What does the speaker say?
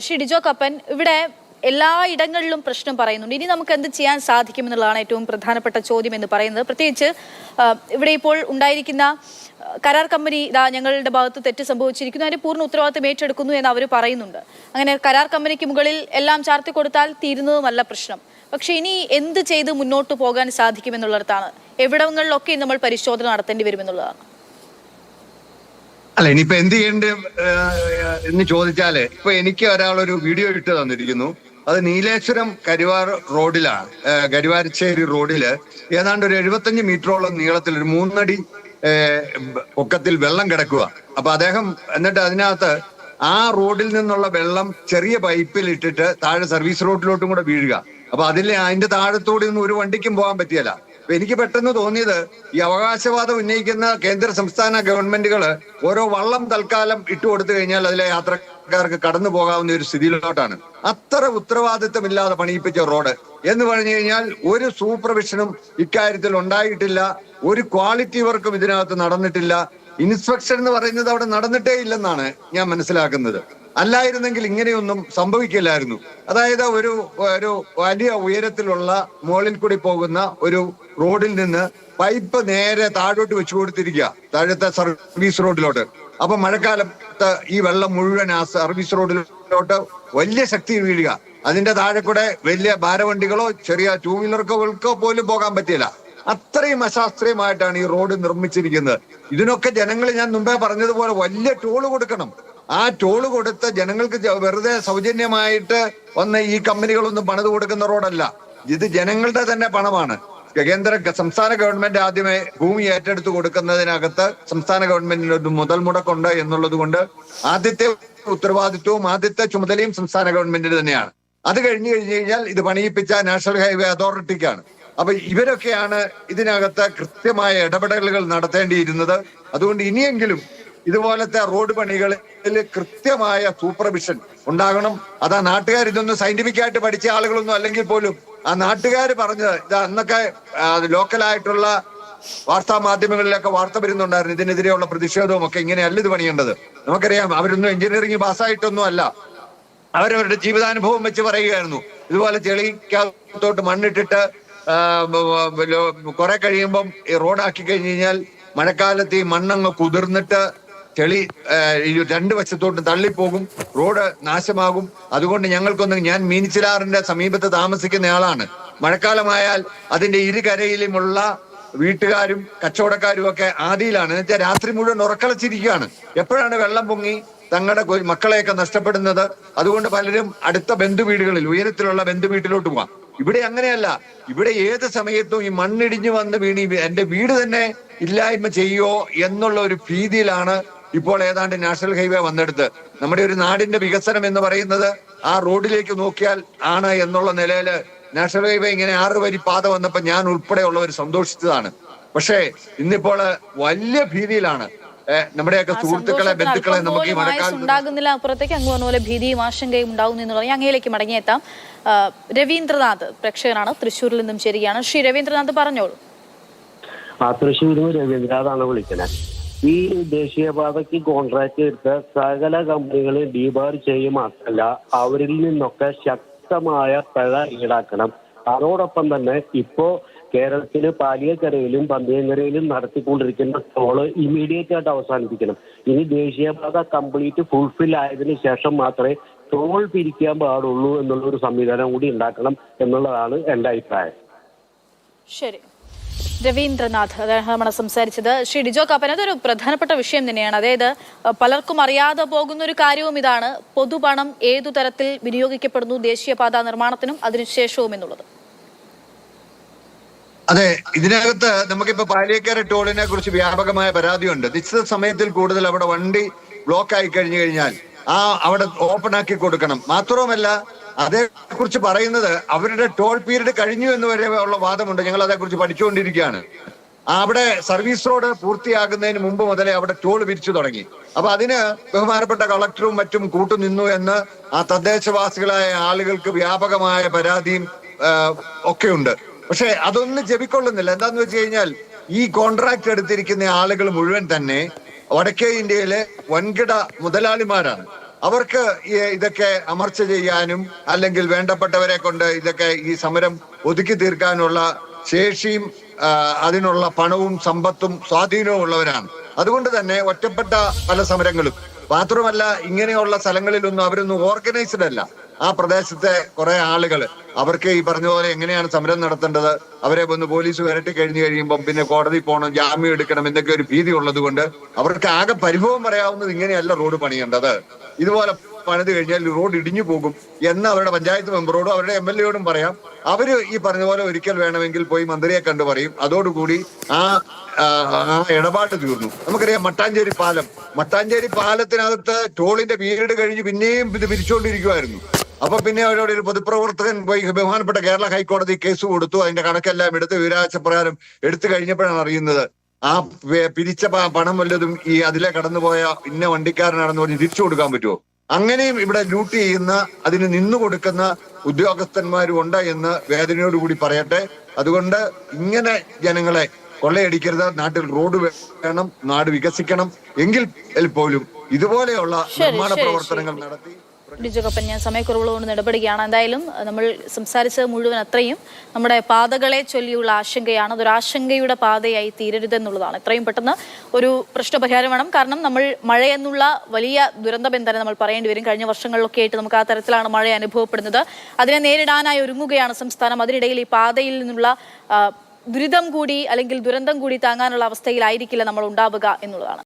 ശ്രീ ഡിജോ കപ്പൻ, ഇവിടെ എല്ലാ ഇടങ്ങളിലും പ്രശ്നം പറയുന്നുണ്ട്. ഇനി നമുക്ക് എന്ത് ചെയ്യാൻ സാധിക്കുമെന്നുള്ളതാണ് ഏറ്റവും പ്രധാനപ്പെട്ട ചോദ്യം എന്ന് പറയുന്നത്. പ്രത്യേകിച്ച് ഇവിടെ ഇപ്പോൾ ഉണ്ടായിരിക്കുന്ന കരാർ കമ്പനി ഞങ്ങളുടെ ഭാഗത്ത് തെറ്റ് സംഭവിച്ചിരിക്കുന്നു, അതിന്റെ പൂർണ്ണ ഉത്തരവാദിത്തം ഏറ്റെടുക്കുന്നു എന്ന് അവർ പറയുന്നുണ്ട്. അങ്ങനെ കരാർ കമ്പനിക്ക് മുകളിൽ എല്ലാം ചാർത്തി കൊടുത്താൽ തീരുന്നതുമല്ല പ്രശ്നം. പക്ഷെ ഇനി എന്ത് ചെയ്ത് മുന്നോട്ട് പോകാൻ സാധിക്കുമെന്നുള്ളിടത്താണ്, എവിടങ്ങളിലൊക്കെ നമ്മൾ പരിശോധന നടത്തേണ്ടി വരുമെന്നുള്ളതാണ്. അല്ല, ഇനിയിപ്പോ എന്ത് ചെയ്യേണ്ട എന്ന് ചോദിച്ചാല്, ഇപ്പൊ എനിക്ക് ഒരാളൊരു വീഡിയോ ഇട്ട് തന്നിരിക്കുന്നു. അത് നീലേശ്വരം കരുവാർ റോഡിലാണ്, കരുവാരശ്ശേരി റോഡില് ഏതാണ്ട് ഒരു 75 മീറ്ററോളം നീളത്തിൽ ഒരു 3 അടി പൊക്കത്തിൽ വെള്ളം കിടക്കുക. അപ്പൊ അദ്ദേഹം എന്നിട്ട് അതിനകത്ത് ആ റോഡിൽ നിന്നുള്ള വെള്ളം ചെറിയ പൈപ്പിൽ ഇട്ടിട്ട് താഴെ സർവീസ് റോഡിലോട്ടും കൂടെ വീഴുക. അപ്പൊ അതിന്റെ താഴത്തോടെ ഒന്നും ഒരു വണ്ടിക്കും പോകാൻ പറ്റിയല്ല. എനിക്ക് പെട്ടെന്ന് തോന്നിയത്, ഈ അവകാശവാദം ഉന്നയിക്കുന്ന കേന്ദ്ര സംസ്ഥാന ഗവൺമെന്റുകള് ഓരോ വള്ളം തൽക്കാലം ഇട്ടുകൊടുത്തു കഴിഞ്ഞാൽ അതിലെ യാത്രക്കാർക്ക് കടന്നു പോകാവുന്ന ഒരു സ്ഥിതിയിലോട്ടാണ്. അത്ര ഉത്തരവാദിത്തമില്ലാതെ പണിയിപ്പിച്ച റോഡ് എന്ന് പറഞ്ഞു കഴിഞ്ഞാൽ ഒരു സൂപ്പർവിഷനും ഇക്കാര്യത്തിൽ ഉണ്ടായിട്ടില്ല, ഒരു ക്വാളിറ്റി വർക്കും ഇതിനകത്ത് നടന്നിട്ടില്ല. ഇൻസ്പെക്ഷൻ എന്ന് പറയുന്നത് അവിടെ നടന്നിട്ടേ ഇല്ലെന്നാണ് ഞാൻ മനസ്സിലാക്കുന്നത്. അല്ലായിരുന്നെങ്കിൽ ഇങ്ങനെയൊന്നും സംഭവിക്കില്ലായിരുന്നു. അതായത് ഒരു വലിയ ഉയരത്തിലുള്ള മുകളിൽ കൂടി പോകുന്ന ഒരു റോഡിൽ നിന്ന് പൈപ്പ് നേരെ താഴോട്ട് വെച്ചു കൊടുത്തിരിക്കുക, താഴത്തെ സർവീസ് റോഡിലോട്ട്. അപ്പൊ മഴക്കാലത്ത് ഈ വെള്ളം മുഴുവൻ ആ സർവീസ് റോഡിലോട്ട് വലിയ ശക്തി വീഴുക. അതിന്റെ താഴെ കൂടെ വലിയ ഭാരവണ്ടികളോ ചെറിയ 2 വീലർക്കോ പോലും പോകാൻ പറ്റില്ല. അത്രയും അശാസ്ത്രീയമായിട്ടാണ് ഈ റോഡ് നിർമ്മിച്ചിരിക്കുന്നത്. ഇതിനൊക്കെ ജനങ്ങൾ, ഞാൻ മുമ്പേ പറഞ്ഞതുപോലെ, വലിയ ടോള് കൊടുക്കണം. ആ ടോള് കൊടുത്ത് ജനങ്ങൾക്ക് വെറുതെ സൗജന്യമായിട്ട് വന്ന ഈ കമ്പനികളൊന്നും പണിത് കൊടുക്കുന്ന റോഡല്ല. ഇത് ജനങ്ങളുടെ തന്നെ പണമാണ്. സംസ്ഥാന ഗവൺമെന്റ് ആദ്യമേ ഭൂമി ഏറ്റെടുത്ത് കൊടുക്കുന്നതിനകത്ത് സംസ്ഥാന ഗവൺമെന്റിന് ഒരു മുതൽ മുടക്കുണ്ട് എന്നുള്ളത് കൊണ്ട് ആദ്യത്തെ ഉത്തരവാദിത്വവും ആദ്യത്തെ ചുമതലയും സംസ്ഥാന ഗവൺമെന്റിന് തന്നെയാണ്. അത് കഴിഞ്ഞു കഴിഞ്ഞാൽ ഇത് പണിയിപ്പിച്ച നാഷണൽ ഹൈവേ അതോറിറ്റിക്കാണ്. അപ്പൊ ഇവരൊക്കെയാണ് ഇതിനകത്ത് കൃത്യമായ ഇടപെടലുകൾ നടത്തേണ്ടിയിരുന്നത്. അതുകൊണ്ട് ഇനിയെങ്കിലും ഇതുപോലത്തെ റോഡ് പണികളിൽ കൃത്യമായ സൂപ്പർവിഷൻ ഉണ്ടാകണം. അതാ നാട്ടുകാർ, ഇതൊന്നും സയന്റിഫിക് ആയിട്ട് പഠിച്ച ആളുകളൊന്നും അല്ലെങ്കിൽ പോലും ആ നാട്ടുകാർ പറഞ്ഞത്, ഇത് അന്നൊക്കെ ലോക്കലായിട്ടുള്ള വാർത്താ മാധ്യമങ്ങളിലൊക്കെ വാർത്ത വരുന്നുണ്ടായിരുന്നു, ഇതിനെതിരെയുള്ള പ്രതിഷേധവും ഒക്കെ. ഇങ്ങനെയല്ല ഇത് പണിയേണ്ടത്. നമുക്കറിയാം, അവരൊന്നും എഞ്ചിനീയറിംഗ് പാസ്സായിട്ടൊന്നും അല്ല, അവരവരുടെ ജീവിതാനുഭവം വെച്ച് പറയുകയായിരുന്നു. ഇതുപോലെ ചെളിക്കകത്തോട്ട് മണ്ണിട്ടിട്ട് കുറെ കഴിയുമ്പം ഈ റോഡാക്കി കഴിഞ്ഞ് കഴിഞ്ഞാൽ മഴക്കാലത്ത് ഈ മണ്ണങ്ങ് കുതിർന്നിട്ട് ചെളി 2 വശത്തോട്ടും തള്ളിപ്പോകും, റോഡ് നാശമാകും. അതുകൊണ്ട് ഞാൻ മീനച്ചിലാറിന്റെ സമീപത്ത് താമസിക്കുന്ന ആളാണ്. മഴക്കാലമായാൽ അതിന്റെ ഇരുകരയിലുമുള്ള വീട്ടുകാരും കച്ചവടക്കാരും ഒക്കെ ആദിയിലാണ്. എന്ന് വെച്ചാൽ രാത്രി മുഴുവൻ ഉറക്കളച്ചിരിക്കുകയാണ്, എപ്പോഴാണ് വെള്ളം പൊങ്ങി തങ്ങളുടെ മക്കളെയൊക്കെ നഷ്ടപ്പെടുന്നത്. അതുകൊണ്ട് പലരും അടുത്ത ബന്ധുവീടുകളിൽ, ഉയരത്തിലുള്ള ബന്ധുവീട്ടിലോട്ട് പോവാം. ഇവിടെ അങ്ങനെയല്ല. ഇവിടെ ഏത് സമയത്തും ഈ മണ്ണിടിഞ്ഞു വന്ന് വീണി എന്റെ വീട് തന്നെ ഇല്ലായ്മ ചെയ്യോ എന്നുള്ള ഒരു ഭീതിയിലാണ് ഇപ്പോൾ ഏതാണ്ട് നാഷണൽ ഹൈവേ വന്നെടുത്ത്. നമ്മുടെ ഒരു നാടിന്റെ വികസനം എന്ന് പറയുന്നത് ആ റോഡിലേക്ക് നോക്കിയാൽ ആണ് എന്നുള്ള നിലയില് നാഷണൽ ഹൈവേ ഇങ്ങനെ 6 വരി പാത വന്നപ്പോ ഞാൻ ഉൾപ്പെടെയുള്ളവർ സന്തോഷിച്ചതാണ്. പക്ഷേ ഇന്നിപ്പോൾ വലിയ ഭീതിയിലാണ് നമ്മുടെയൊക്കെ സുഹൃത്തുക്കളെ, ബന്ധുക്കളെ നമുക്ക് ഈ മഴക്കാലം ഉണ്ടാകുന്നില്ല. അപ്പുറത്തേക്ക് അങ്ങ് പറഞ്ഞ പോലെ ഭീതിയും ആശങ്കയും ഉണ്ടാകുന്നു എന്നുള്ളത്. അങ്ങയിലേക്ക് മടങ്ങിയെത്താം. രവീന്ദ്രനാഥ് പ്രേക്ഷകനാണ്, തൃശ്ശൂരിൽ നിന്നും ചേരുകയാണ്. ശ്രീ രവീന്ദ്രനാഥ്, പറഞ്ഞോളൂ. തൃശ്ശൂരിൽ രവീന്ദ്രനാഥാണ് വിളിക്കുന്നത്. ഈ ദേശീയപാതയ്ക്ക് കോൺട്രാക്ട് എടുത്ത സകല കമ്പനികളെ ഡീബാർ ചെയ്യുക മാത്രമല്ല, അവരിൽ നിന്നൊക്കെ ശക്തമായ പിഴ ഈടാക്കണം. അതോടൊപ്പം തന്നെ ഇപ്പോ കേരളത്തില് പാലിയക്കരയിലും പന്തയങ്കരയിലും നടത്തിക്കൊണ്ടിരിക്കുന്ന ടോള് ഇമ്മീഡിയറ്റ് ആയിട്ട് അവസാനിപ്പിക്കണം. ഇനി ദേശീയപാത കംപ്ലീറ്റ് ഫുൾഫിൽ ആയതിനു ശേഷം മാത്രമേ ടോൾ പിരിക്കാൻ പാടുള്ളൂ എന്നുള്ള ഒരു സംവിധാനം കൂടി ഉണ്ടാക്കണം എന്നുള്ളതാണ് എൻ്റെ അഭിപ്രായം. ശരി, രവീന്ദ്രനാഥ് അദ്ദേഹമാണ് സംസാരിച്ചത്. ശ്രീ ഡിജോ കപ്പൻ, അതൊരു പ്രധാനപ്പെട്ട വിഷയം തന്നെയാണ്. അതായത് പലർക്കും അറിയാതെ പോകുന്ന ഒരു കാര്യവും ഇതാണ്, പൊതുപണം ഏതു തരത്തിൽ വിനിയോഗിക്കപ്പെടുന്നു ദേശീയപാത നിർമ്മാണത്തിനും അതിനുശേഷവും എന്നുള്ളത്. അതെ, ഇതിനകത്ത് നമുക്കിപ്പോ പാലിയേക്കര ടോളിനെ കുറിച്ച് വ്യാപകമായ പരാതിയുണ്ട്. നിശ്ചിത സമയത്തിൽ കൂടുതൽ അവിടെ വണ്ടി ബ്ലോക്ക് ആയി കഴിഞ്ഞു കഴിഞ്ഞാൽ അവിടെ ഓപ്പൺ ആക്കി കൊടുക്കണം. മാത്രവുമല്ല, അതേക്കുറിച്ച് പറയുന്നത് അവരുടെ ടോൾ പീരീഡ് കഴിഞ്ഞു എന്ന് വരെ ഉള്ള വാദമുണ്ട്. ഞങ്ങൾ അതേക്കുറിച്ച് പഠിച്ചുകൊണ്ടിരിക്കുകയാണ്. അവിടെ സർവീസ് റോഡ് പൂർത്തിയാകുന്നതിന് മുമ്പ് മുതലേ അവിടെ ടോൾ പിരിച്ചു തുടങ്ങി. അപ്പൊ അതിന് ബഹുമാനപ്പെട്ട കളക്ടറും മറ്റും കൂട്ടുനിന്നു എന്ന് ആ തദ്ദേശവാസികളായ ആളുകൾക്ക് വ്യാപകമായ പരാതിയും ഒക്കെയുണ്ട്. പക്ഷെ അതൊന്നും ചെവിക്കൊള്ളുന്നില്ല. എന്താന്ന് വെച്ച് കഴിഞ്ഞാൽ ഈ കോൺട്രാക്ട് എടുത്തിരിക്കുന്ന ആളുകൾ മുഴുവൻ തന്നെ വടക്കേ ഇന്ത്യയിലെ വൻകിട മുതലാളിമാരാണ്. അവർക്ക് ഇതൊക്കെ അമർച്ച ചെയ്യാനും അല്ലെങ്കിൽ വേണ്ടപ്പെട്ടവരെ കൊണ്ട് ഇതൊക്കെ ഈ സമരം ഒതുക്കി തീർക്കാനുള്ള ശേഷിയും അതിനുള്ള പണവും സമ്പത്തും സ്വാധീനവും ഉള്ളവരാണ്. അതുകൊണ്ട് തന്നെ ഒറ്റപ്പെട്ട പല സമരങ്ങളും മാത്രമല്ല ഇങ്ങനെയുള്ള സ്ഥലങ്ങളിലൊന്നും അവരൊന്നും ഓർഗനൈസ്ഡ് അല്ല. ആ പ്രദേശത്തെ കുറെ ആളുകൾ അവർക്ക് ഈ പറഞ്ഞ പോലെ എങ്ങനെയാണ് സമരം നടത്തേണ്ടത്, അവരെ വന്ന് പോലീസ് വരട്ടി കഴിഞ്ഞു കഴിയുമ്പോൾ പിന്നെ കോടതി പോകണം, ജാമ്യം എടുക്കണം എന്നൊക്കെ ഒരു ഭീതി ഉള്ളത് കൊണ്ട് അവർക്ക് ആകെ പരിഭവം പറയാവുന്നത് ഇങ്ങനെയല്ല റോഡ് പണിയേണ്ടത്, ഇതുപോലെ പണിത് കഴിഞ്ഞാൽ റോഡ് ഇടിഞ്ഞു പോകും എന്ന് അവരുടെ പഞ്ചായത്ത് മെമ്പറോടും അവരുടെ MLA-യോടും പറയാം. അവര് ഈ പറഞ്ഞ പോലെ ഒരിക്കൽ വേണമെങ്കിൽ പോയി മന്ത്രിയെ കണ്ടു പറയും. അതോടുകൂടി ആ ഇടപാട് തീർന്നു. നമുക്കറിയാം മട്ടാഞ്ചേരി പാലത്തിനകത്ത് ടോളിന്റെ പീരീഡ് കഴിഞ്ഞ് പിന്നെയും ഇത് പിരിച്ചുകൊണ്ടിരിക്കുമായിരുന്നു. അപ്പൊ പിന്നെ അവരോട് ഒരു പൊതുപ്രവർത്തകൻ പോയി ബഹുമാനപ്പെട്ട കേരള ഹൈക്കോടതി കേസ് കൊടുത്തു. അതിന്റെ കണക്കെല്ലാം എടുത്ത് വിവരാവകാശ പ്രകാരം എടുത്തു കഴിഞ്ഞപ്പോഴാണ് അറിയുന്നത് ആ പിരിച്ച പണം വല്ലതും ഈ അതിലെ കടന്നുപോയ ഇന്ന വണ്ടിക്കാരനാണെന്ന് പറഞ്ഞ് തിരിച്ചു കൊടുക്കാൻ പറ്റുമോ? അങ്ങനെയും ഇവിടെ ഡ്യൂട്ടി ചെയ്യുന്ന അതിന് നിന്നു കൊടുക്കുന്ന ഉദ്യോഗസ്ഥന്മാരും ഉണ്ട് എന്ന് വേദനയോടുകൂടി പറയട്ടെ. അതുകൊണ്ട് ഇങ്ങനെ ജനങ്ങളെ കൊള്ളയടിക്കരുത്. നാട്ടിൽ റോഡ് വേണം, നാട് വികസിക്കണം. എങ്കിൽ പോലും ഇതുപോലെയുള്ള നിർമ്മാണ പ്രവർത്തനങ്ങൾ നടത്തി ഡിജോ കപ്പൻ, ഞാൻ സമയക്കുറവുള്ളതുകൊണ്ട് ഇടപെടുകയാണ്. എന്തായാലും നമ്മൾ സംസാരിച്ചത് മുഴുവൻ അത്രയും നമ്മുടെ പാതകളെ ചൊല്ലിയുള്ള ആശങ്കയാണ്. അതൊരു ആശങ്കയുടെ പാതയായി തീരരുതെന്നുള്ളതാണ്. എത്രയും പെട്ടെന്ന് ഒരു പ്രശ്നപരിഹാരം വേണം. കാരണം നമ്മൾ മഴയെന്നുള്ള വലിയ ദുരന്തം എന്തായാലും നമ്മൾ പറയേണ്ടി വരും. കഴിഞ്ഞ വർഷങ്ങളിലൊക്കെ ആയിട്ട് നമുക്ക് ആ തരത്തിലാണ് മഴ അനുഭവപ്പെടുന്നത്. അതിനെ നേരിടാനായി ഒരുങ്ങുകയാണ് സംസ്ഥാനം. അതിനിടയിൽ ഈ പാതയിൽ നിന്നുള്ള ദുരിതം കൂടി അല്ലെങ്കിൽ ദുരന്തം കൂടി താങ്ങാനുള്ള അവസ്ഥയിലായിരിക്കില്ല നമ്മൾ ഉണ്ടാവുക എന്നുള്ളതാണ്.